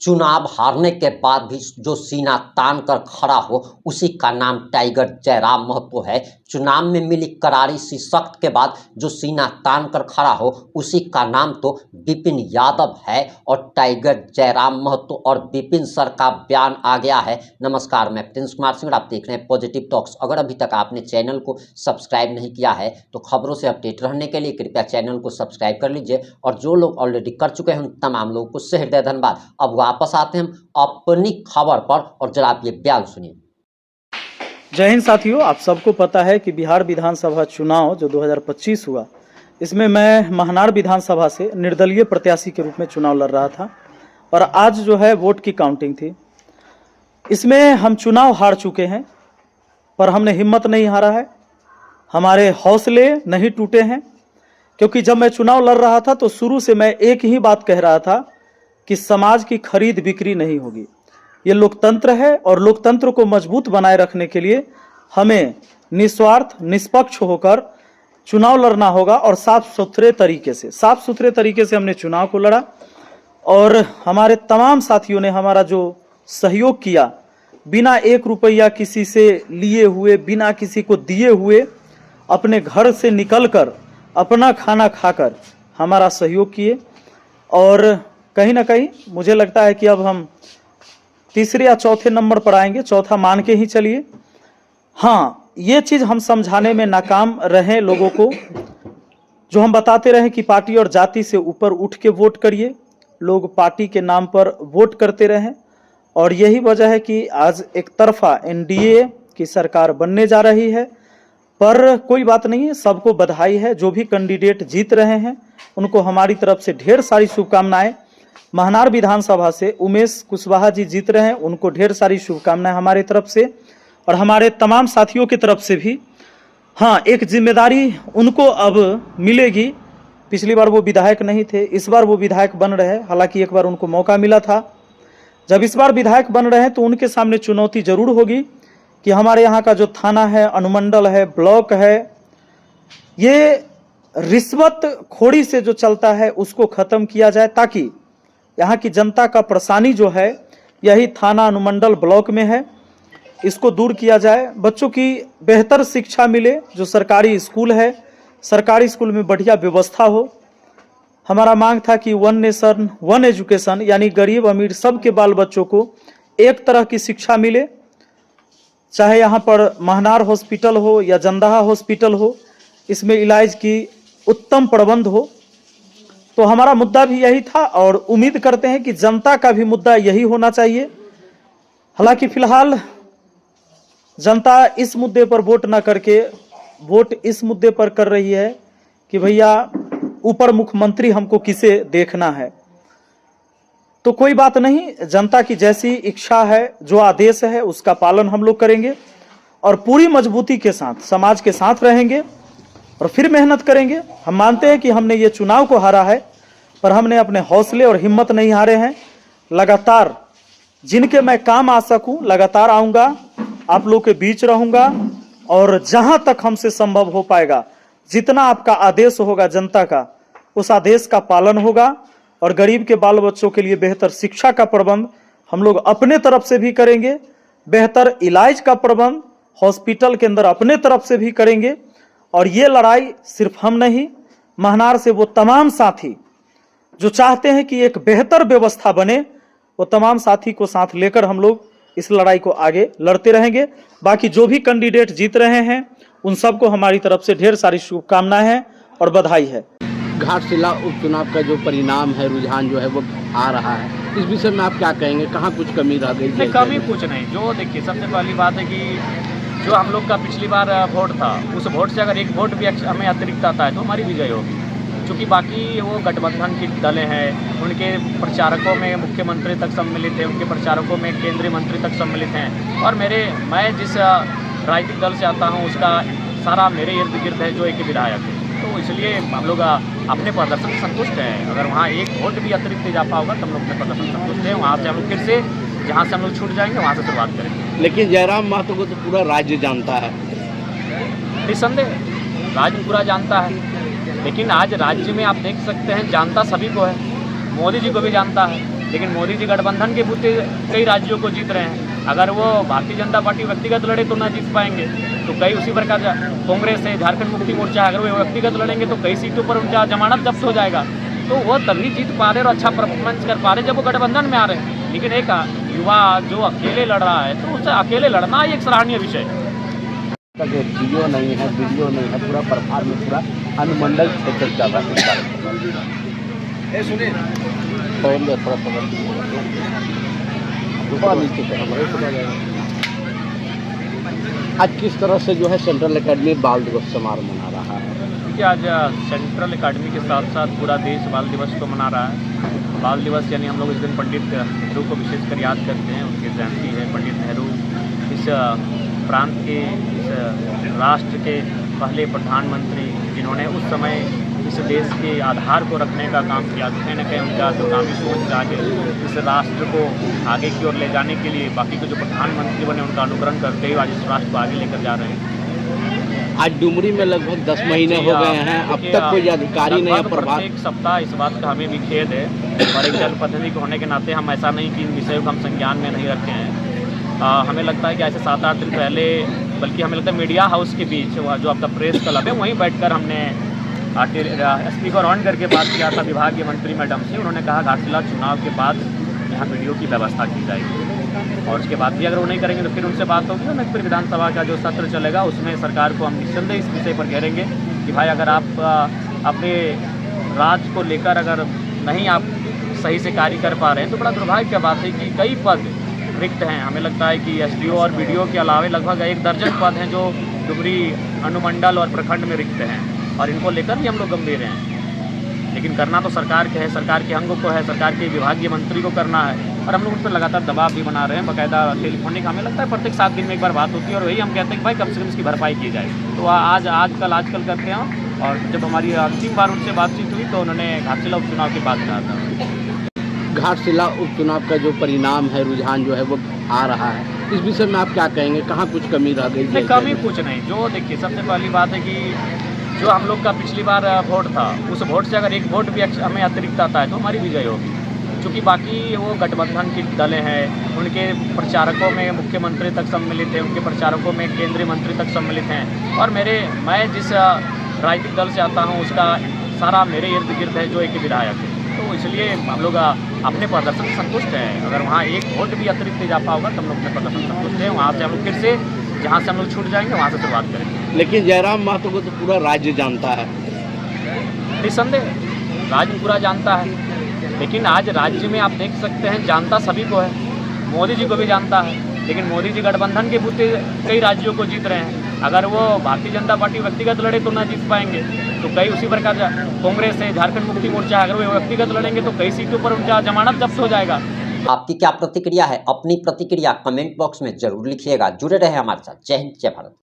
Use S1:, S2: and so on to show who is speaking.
S1: चुनाव हारने के बाद भी जो सीना तान कर खड़ा हो उसी का नाम टाइगर जयराम महतो है। चुनाव में मिली करारी सी सख्त के बाद जो सीना तान कर खड़ा हो उसी का नाम तो विपिन यादव है और टाइगर जयराम महतो और विपिन सर का बयान आ गया है। नमस्कार, मैं प्रिंस कुमार सिंह, आप देख रहे हैं पॉजिटिव टॉक्स। अगर अभी तक आपने चैनल को सब्सक्राइब नहीं किया है तो खबरों से अपडेट रहने के लिए कृपया चैनल को सब्सक्राइब कर लीजिए और जो लोग ऑलरेडी कर चुके हैं उन तमाम लोगों को सहृदय धन्यवाद। अब वापस आते हैं हम अपनी खबर पर और जरा आप ये बयान सुनिए।
S2: जय हिंद साथियों, आप सबको पता है कि बिहार विधानसभा चुनाव जो 2025 हुआ, इसमें मैं महनार विधानसभा से निर्दलीय प्रत्याशी के रूप में चुनाव लड़ रहा था और आज जो है वोट की काउंटिंग थी। इसमें हम चुनाव हार चुके हैं पर हमने हिम्मत नहीं हारा है, हमारे हौसले नहीं टूटे हैं। क्योंकि जब मैं चुनाव लड़ रहा था तो शुरू से मैं एक ही बात कह रहा था कि समाज की खरीद बिक्री नहीं होगी। ये लोकतंत्र है और लोकतंत्र को मजबूत बनाए रखने के लिए हमें निस्वार्थ निष्पक्ष होकर चुनाव लड़ना होगा और साफ सुथरे तरीके से हमने चुनाव को लड़ा। और हमारे तमाम साथियों ने हमारा जो सहयोग किया, बिना एक रुपया किसी से लिए हुए, बिना किसी को दिए हुए, अपने घर से निकलकर अपना खाना खाकर हमारा सहयोग किए। और कहीं ना कहीं मुझे लगता है कि अब हम तीसरे या चौथे नंबर पर आएंगे, चौथा मान के ही चलिए। हाँ, ये चीज़ हम समझाने में नाकाम रहे लोगों को, जो हम बताते रहे कि पार्टी और जाति से ऊपर उठ के वोट करिए। लोग पार्टी के नाम पर वोट करते रहे और यही वजह है कि आज एक तरफा एनडीए की सरकार बनने जा रही है। पर कोई बात नहीं है, सबको बधाई है। जो भी कैंडिडेट जीत रहे हैं उनको हमारी तरफ से ढेर सारी शुभकामनाएं। महनार विधानसभा से उमेश कुशवाहा जी जीत रहे हैं, उनको ढेर सारी शुभकामनाएं हमारे तरफ से और हमारे तमाम साथियों की तरफ से भी। हाँ, एक जिम्मेदारी उनको अब मिलेगी। पिछली बार वो विधायक नहीं थे, इस बार वो विधायक बन रहे हैं। हालांकि एक बार उनको मौका मिला था। जब इस बार विधायक बन रहे हैं तो उनके सामने चुनौती जरूर होगी कि हमारे यहाँ का जो थाना है, अनुमंडल है, ब्लॉक है, ये रिश्वत खोरी से जो चलता है उसको खत्म किया जाए, ताकि यहाँ की जनता का परेशानी जो है यही थाना, अनुमंडल, ब्लॉक में है, इसको दूर किया जाए। बच्चों की बेहतर शिक्षा मिले। जो सरकारी स्कूल है, सरकारी स्कूल में बढ़िया व्यवस्था हो। हमारा मांग था कि वन नेशन वन एजुकेशन, यानी गरीब अमीर सबके बाल बच्चों को एक तरह की शिक्षा मिले। चाहे यहाँ पर महनार हॉस्पिटल हो या जंदाहा हॉस्पिटल हो, इसमें इलाज की उत्तम प्रबंध हो। तो हमारा मुद्दा भी यही था और उम्मीद करते हैं कि जनता का भी मुद्दा यही होना चाहिए। हालांकि फिलहाल जनता इस मुद्दे पर वोट न करके वोट इस मुद्दे पर कर रही है कि भैया ऊपर मुख्यमंत्री हमको किसे देखना है। तो कोई बात नहीं, जनता की जैसी इच्छा है, जो आदेश है उसका पालन हम लोग करेंगे और पूरी मजबूती के साथ समाज के साथ रहेंगे और फिर मेहनत करेंगे। हम मानते हैं कि हमने ये चुनाव को हारा है पर हमने अपने हौसले और हिम्मत नहीं हारे हैं। लगातार जिनके मैं काम आ सकूं लगातार आऊँगा, आप लोग के बीच रहूँगा और जहाँ तक हमसे संभव हो पाएगा, जितना आपका आदेश होगा जनता का, उस आदेश का पालन होगा। और गरीब के बाल बच्चों के लिए बेहतर शिक्षा का प्रबंध हम लोग अपने तरफ से भी करेंगे, बेहतर इलाज का प्रबंध हॉस्पिटल के अंदर अपने तरफ से भी करेंगे। और ये लड़ाई सिर्फ हम नहीं, महनार से वो तमाम साथी जो चाहते हैं कि एक बेहतर व्यवस्था बने, वो तमाम साथी को साथ लेकर हम लोग इस लड़ाई को आगे लड़ते रहेंगे। बाकी जो भी कैंडिडेट जीत रहे हैं उन सबको हमारी तरफ से ढेर सारी शुभकामनाएं हैं और बधाई है।
S3: घाटशिला उपचुनाव का जो परिणाम है, रुझान जो है वो आ रहा है, इस विषय में आप क्या कहेंगे? कहाँ कुछ कमी रह गई?
S4: नहीं, कमी कुछ नहीं। जो देखिए, सबसे पहली बात है कि जो हम लोग का पिछली बार वोट था, उस वोट से अगर एक वोट भी हमें अतिरिक्त आता है तो हमारी विजय होगी। क्योंकि बाकी वो गठबंधन की दलें हैं, उनके प्रचारकों में मुख्यमंत्री तक सम्मिलित है, उनके प्रचारकों में केंद्रीय मंत्री तक सम्मिलित हैं। और मैं जिस राजनीतिक दल से आता हूँ उसका सारा मेरे इर्द गिर्द है, जो एक विधायक है। तो इसलिए हम लोग अपने प्रदर्शन से संतुष्ट हैं। अगर वहाँ एक वोट भी अतिरिक्त इजाफा होगा तो हम लोग अपने प्रदर्शन से संतुष्ट हैं। वहाँ से हम लोग फिर से जहाँ से हम लोग छूट जाएंगे वहाँ से शुरुआत करेंगे।
S3: लेकिन जयराम महतो को तो पूरा राज्य जानता है।
S4: निसंदेह राज्य पूरा जानता है, लेकिन आज राज्य में आप देख सकते हैं जानता सभी को है। मोदी जी को भी जानता है, लेकिन मोदी जी गठबंधन के बूते कई राज्यों को जीत रहे हैं। अगर वो भारतीय जनता पार्टी व्यक्तिगत लड़े तो ना जीत पाएंगे, तो कई उसी प्रकार कांग्रेस है, झारखंड मुक्ति मोर्चा, अगर वो व्यक्तिगत लड़ेंगे तो कई सीटों पर उनका जमानत जब्त हो जाएगा। तो वो तभी जीत पा रहे और अच्छा परफॉर्मेंस कर पा रहे जब वो गठबंधन में आ रहे हैं। लेकिन एक युवा जो अकेले लड़ रहा है तो उससे अकेले लड़ना ही एक सराहनीय विषय है।
S3: जियो नहीं है, वीडियो नहीं है, पूरा प्रभार में पूरा अनुमंडल क्षेत्र चल रहा है। आज किस तरह से जो है सेंट्रल एकेडमी बाल दिवस समारोह मना रहा है?
S4: देखिए, आज सेंट्रल एकेडमी के साथ साथ पूरा देश बाल दिवस को मना रहा है। बाल दिवस यानी हम लोग इस दिन पंडित नेहरू को विशेषकर याद करते हैं, उनकी जयंती है। पंडित नेहरू इस प्रांत के, इस राष्ट्र के पहले प्रधानमंत्री जिन्होंने उस समय इस देश के आधार को रखने का काम किया। कहीं न कहीं उनका दूरगामी सोच आगे इस राष्ट्र को आगे की ओर ले जाने के लिए बाकी के जो प्रधानमंत्री बने उनका अनुकरण करते हुए आज इस राष्ट्र को आगे लेकर जा रहे हैं।
S3: आज डुमरी में लगभग 10 महीने हो गए हैं, अब तक कोई अधिकारी नहीं है।
S4: प्रत्येक सप्ताह इस बात का हमें भी खेद है और एक जनप्रतिनिधि होने के नाते हम ऐसा नहीं कि इन विषयों को हम संज्ञान में नहीं रखे हैं। हमें लगता है कि ऐसे 7-8 दिन पहले, बल्कि हमें लगता है मीडिया हाउस के बीच जो आपका प्रेस क्लब है वहीं बैठकर हमने स्पीकर ऑन करके बात किया था विभागीय मंत्री मैडम से। उन्होंने कहा घाटशिला चुनाव के बाद यहाँ वीडियो की व्यवस्था की जाएगी और उसके बाद भी अगर वो नहीं करेंगे तो फिर उनसे बात होगी और फिर विधानसभा का जो सत्र चलेगा उसमें सरकार को हम निस्संदेह इस विषय पर घेरेंगे कि भाई अगर आप अपने राज्य को लेकर अगर नहीं आप सही से कार्य कर पा रहे हैं तो बड़ा दुर्भाग्य की बात है कि कई पद रिक्त हैं। हमें लगता है कि एसडीओ और बीडीओ के अलावे लगभग 1 दर्जन पद हैं जो डुमरी अनुमंडल और प्रखंड में रिक्त हैं और इनको लेकर भी हम लोग गंभीर हैं। लेकिन करना तो सरकार के है, सरकार के अंगों को है, सरकार के विभागीय मंत्री को करना है और हम लोग उन पर लगातार दबाव भी बना रहे हैं। बाकायदा टेलीफोनिक हमें लगता है प्रत्येक 7 दिन में एक बार बात होती है और वही हम कहते हैं कि भाई कम से कम इसकी भरपाई की जाए। तो आजकल करते हैं और जब हमारी अंतिम बार उनसे बातचीत हुई तो उन्होंने घाटशिला उपचुनाव की बात कहा था।
S3: घाटशिला उपचुनाव का जो परिणाम है, रुझान जो है वो आ रहा है, इस विषय में आप क्या कहेंगे? कहाँ कुछ कमी रह गई?
S4: नहीं, कमी कुछ नहीं। जो देखिए, सबसे पहली बात है कि जो हम लोग का पिछली बार वोट था उस वोट से अगर एक वोट भी हमें अतिरिक्त आता है तो हमारी विजय होगी। क्योंकि बाकी वो गठबंधन की दलें हैं, उनके प्रचारकों में मुख्यमंत्री तक सम्मिलित हैं, उनके प्रचारकों में केंद्रीय मंत्री तक सम्मिलित हैं और मैं जिस राजनीतिक दल से आता हूँ उसका सारा मेरे इर्द गिर्द है जो एक विधायक है। तो इसलिए हम लोग अपने प्रदर्शन से संतुष्ट हैं। अगर वहाँ एक वोट भी अतिरिक्त इजाफा होगा तो हम लोग अपने प्रदर्शन से संतुष्ट हैं। वहाँ से हम लोग फिर से जहाँ से हम लोग छूट जाएंगे वहाँ से शुरुआत करेंगे।
S3: लेकिन जयराम महतो को तो पूरा राज्य जानता है।
S4: निसंदेह राज्य पूरा जानता है, लेकिन आज राज्य में आप देख सकते हैं जानता सभी को है, मोदी जी को भी जानता है, लेकिन मोदी जी गठबंधन के बूते कई राज्यों को जीत रहे हैं। अगर वो भारतीय जनता पार्टी व्यक्तिगत लड़े तो ना जीत पाएंगे, तो कई उसी प्रकार कांग्रेस है, झारखंड मुक्ति मोर्चा, अगर वो व्यक्तिगत लड़ेंगे तो कई सीटों पर उनका जमानत जब्त हो जाएगा।
S1: आपकी क्या प्रतिक्रिया है? अपनी प्रतिक्रिया कमेंट बॉक्स में जरूर लिखिएगा। जुड़े रहे हमारे साथ। जय हिंद, जय भारत।